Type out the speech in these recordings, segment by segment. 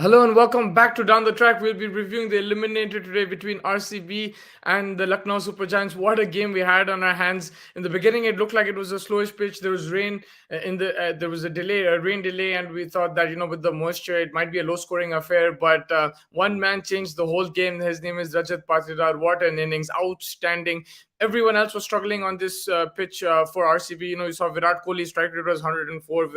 Hello and welcome back to Down the Track. We'll be reviewing the eliminator today between RCB and the Lucknow Super Giants. What a game we had on our hands. In the beginning, it looked like it was a slowish pitch. There was rain there was a rain delay, and we thought that with the moisture, it might be a low-scoring affair. But one man changed the whole game. His name is Rajat Patidar. What an innings! Outstanding. Everyone else was struggling on this pitch for RCB. You saw Virat Kohli strike rate was 104.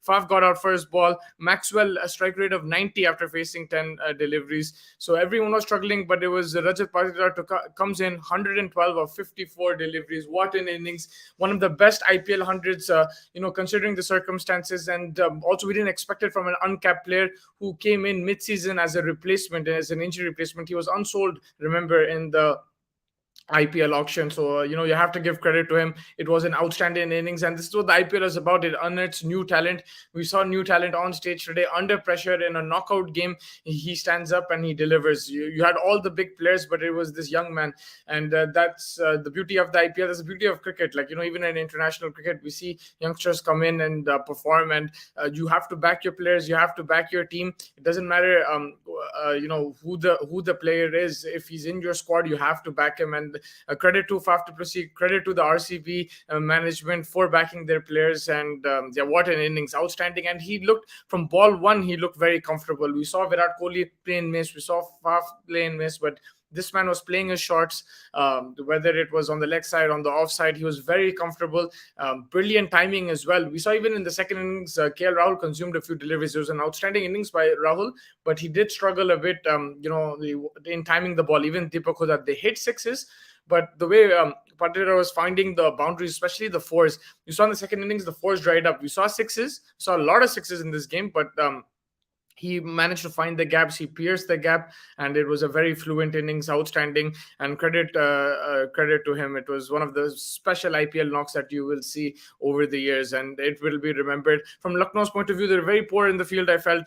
Faf got out first ball. Maxwell a strike rate of 90 after facing 10 deliveries. So everyone was struggling, but it was Rajat Patidar comes in 112 of 54 deliveries. What an innings! One of the best IPL hundreds. Considering the circumstances, and also we didn't expect it from an uncapped player who came in mid-season as a replacement, as an injury replacement. He was unsold, remember, in the IPL auction. So, you have to give credit to him. It was an outstanding innings, and this is what the IPL is about. It unearths new talent. We saw new talent on stage today under pressure in a knockout game. He stands up and he delivers. You had all the big players, but it was this young man, and that's the beauty of the IPL. That's the beauty of cricket. Like, even in international cricket, we see youngsters come in and perform, and you have to back your players. You have to back your team. It doesn't matter, who the player is. If he's in your squad, you have to back him. And credit to Faf to proceed, credit to the RCB management for backing their players. And what an innings, outstanding. And he looked from ball one, he looked very comfortable. We saw Virat Kohli play and miss, we saw Faf play and miss, but this man was playing his shots, whether it was on the leg side, on the offside. He was very comfortable. Brilliant timing as well. We saw even in the second innings, KL Rahul consumed a few deliveries. It was an outstanding innings by Rahul, but he did struggle a bit, in timing the ball. Even Deepak Huda, they hit sixes, but the way Patidar was finding the boundaries, especially the fours, you saw in the second innings, the fours dried up. We saw sixes, saw a lot of sixes in this game, but he managed to find the gaps. He pierced the gap, and it was a very fluent innings, outstanding. And credit to him. It was one of the special IPL knocks that you will see over the years, and it will be remembered. From Lucknow's point of view, they're very poor in the field. I felt,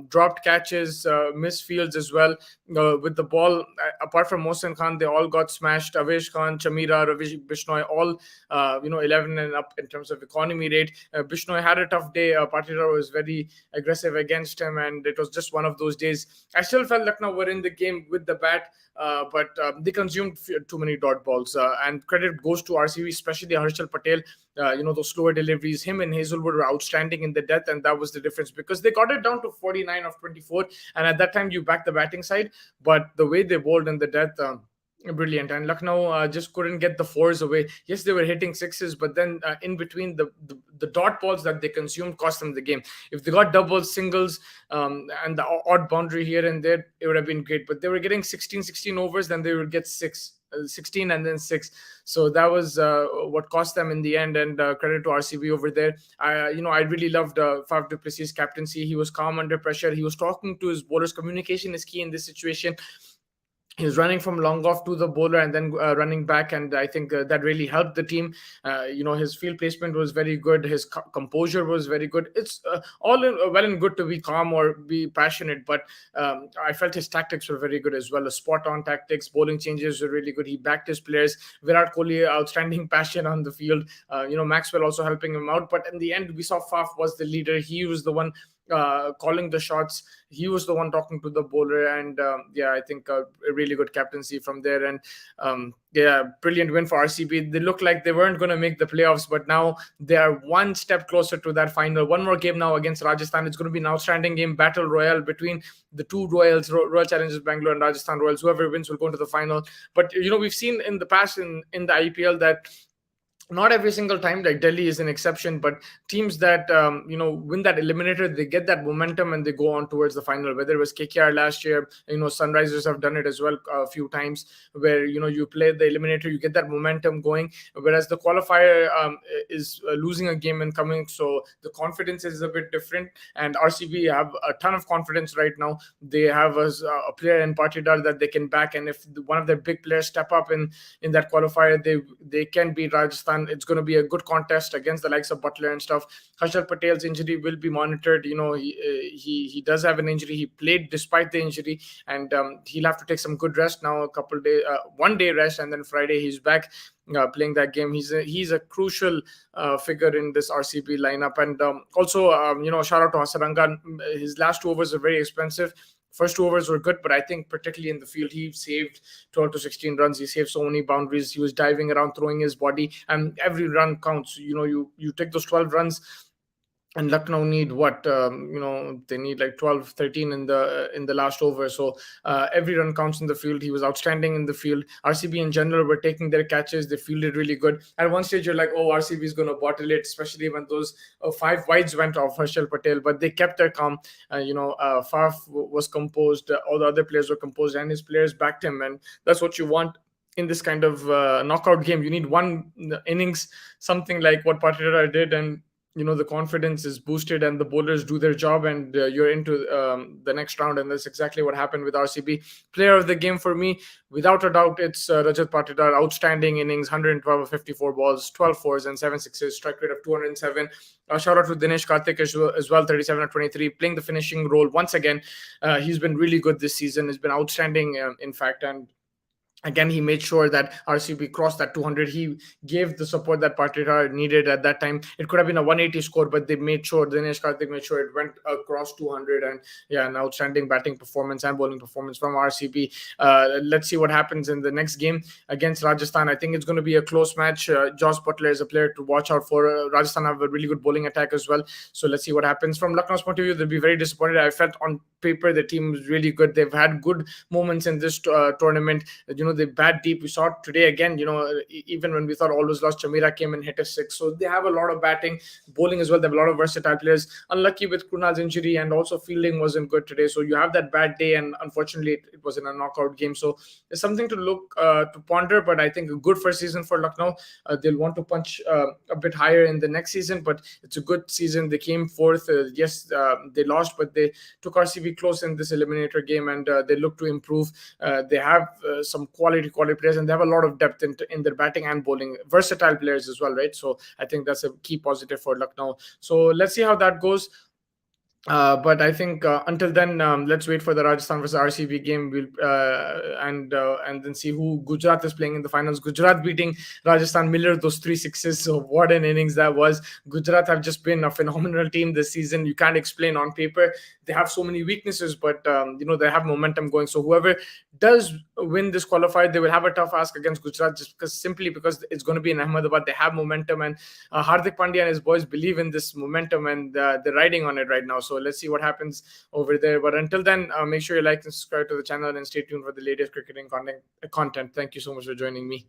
dropped catches, missed fields as well. With the ball, apart from Mohsin Khan, they all got smashed. Avesh Khan, Chamira, Ravi Bishnoi, all 11 and up in terms of economy rate. Bishnoi had a tough day. Patidar was very aggressive against him, and it was just one of those days. I still felt Lucknow were in the game with the bat, but they consumed too many dot balls. And credit goes to RCB, especially Harshal Patel. Those slower deliveries, him and Hazelwood were outstanding in the death, and that was the difference because they got it down to 49 of 24. And at that time, you back the batting side, but the way they bowled in the death. Brilliant. And Lucknow just couldn't get the fours away. Yes, they were hitting sixes, but then in between, the dot balls that they consumed cost them the game. If they got doubles, singles, and the odd boundary here and there, it would have been great. But they were getting 16 overs, then they would get 16 and then 6. So that was what cost them in the end. And credit to RCB over there. I really loved Faf du Plessis' captaincy. He was calm under pressure. He was talking to his bowlers. Communication is key in this situation. He was running from long off to the bowler and then running back, and I think that really helped the team. His field placement was very good. His composure was very good. It's well and good to be calm or be passionate, but I felt his tactics were very good as well. The spot-on tactics, bowling changes were really good. He backed his players. Virat Kohli, outstanding passion on the field. Maxwell also helping him out, but in the end, we saw Faf was the leader. He was the one calling the shots. He was the one talking to the bowler, and I think a really good captaincy from there. And brilliant win for RCB. They looked like they weren't going to make the playoffs, but now they are one step closer to that final. One more game now against Rajasthan. It's going to be an outstanding game, battle royale between the two Royals, Royal Challengers Bangalore and Rajasthan Royals. Whoever wins will go into the final. But we've seen in the past in the IPL that not every single time, like Delhi is an exception, but teams that win that eliminator, they get that momentum and they go on towards the final. Whether it was KKR last year, Sunrisers have done it as well a few times, where you play the eliminator, you get that momentum going, whereas the qualifier is losing a game and coming, so the confidence is a bit different. And RCB have a ton of confidence right now. They have a player in Patidar that they can back, and if one of their big players step up in that qualifier, they can beat Rajasthan Rajasthan. It's going to be a good contest against the likes of Butler and stuff. Harshal Patel's injury will be monitored. He does have an injury. He played despite the injury, and he'll have to take some good rest now. A couple days, 1 day rest, and then Friday he's back playing that game. He's a crucial figure in this RCB lineup. And also, shout out to Hasaranga. His last 2 overs are very expensive. First 2 overs were good, but I think particularly in the field, he saved 12 to 16 runs. He saved so many boundaries. He was diving around, throwing his body, and every run counts. You take those 12 runs, and Lucknow need what, they need like 12, 13 in the last over. So every run counts in the field. He was outstanding in the field. RCB in general were taking their catches. They fielded really good. At one stage you're like, oh, RCB is going to bottle it, especially when those 5 wides went off Harshal Patel, but they kept their calm. Faf was composed, all the other players were composed, and his players backed him, and that's what you want in this kind of knockout game. You need one innings, something like what Patidar did, and the confidence is boosted and the bowlers do their job, and you're into the next round. And that's exactly what happened with RCB. Player of the game for me, without a doubt, it's Rajat Patidar. Outstanding innings, 112 of 54 balls, 12 fours and 7 sixes, strike rate of 207. Shout out to Dinesh Karthik as well, 37 of 23, playing the finishing role once again. He's been really good this season. He's been outstanding, in fact. And again, he made sure that RCB crossed that 200. He gave the support that Patidar needed at that time. It could have been a 180 score, but Dinesh Karthik made sure it went across 200. And yeah, an outstanding batting performance and bowling performance from RCB. Let's see what happens in the next game against Rajasthan. I think it's going to be a close match. Josh Butler is a player to watch out for. Rajasthan have a really good bowling attack as well. So let's see what happens. From Lucknow's point of view, they'll be very disappointed. I felt on paper the team was really good. They've had good moments in this tournament. They bat deep. We saw it today again. Even when we thought all was lost, Chamira came and hit a 6. So they have a lot of batting, bowling as well. They have a lot of versatile players. Unlucky with Krunal's injury, and also fielding wasn't good today. So you have that bad day, and unfortunately it was in a knockout game. So it's something to look to ponder. But I think a good first season for Lucknow. They'll want to punch a bit higher in the next season. But it's a good season. They came fourth. Yes, they lost, but they took RCB close in this eliminator game, and they look to improve. They have some quality players, and they have a lot of depth in their batting and bowling, versatile players as well, right? So I think that's a key positive for Lucknow. So let's see how that goes. But I think until then, let's wait for the Rajasthan versus RCB game. We'll and then see who Gujarat is playing in the finals. Gujarat beating Rajasthan, Miller, those 3 sixes. So what an innings that was. Gujarat have just been a phenomenal team this season. You can't explain on paper. They have so many weaknesses, but they have momentum going. So whoever does win this qualifier, they will have a tough ask against Gujarat, just simply because it's going to be in Ahmedabad. They have momentum, and Hardik Pandya and his boys believe in this momentum, and they're riding on it right now. So let's see what happens over there. But until then, make sure you like and subscribe to the channel, and stay tuned for the latest cricketing content. Thank you so much for joining me.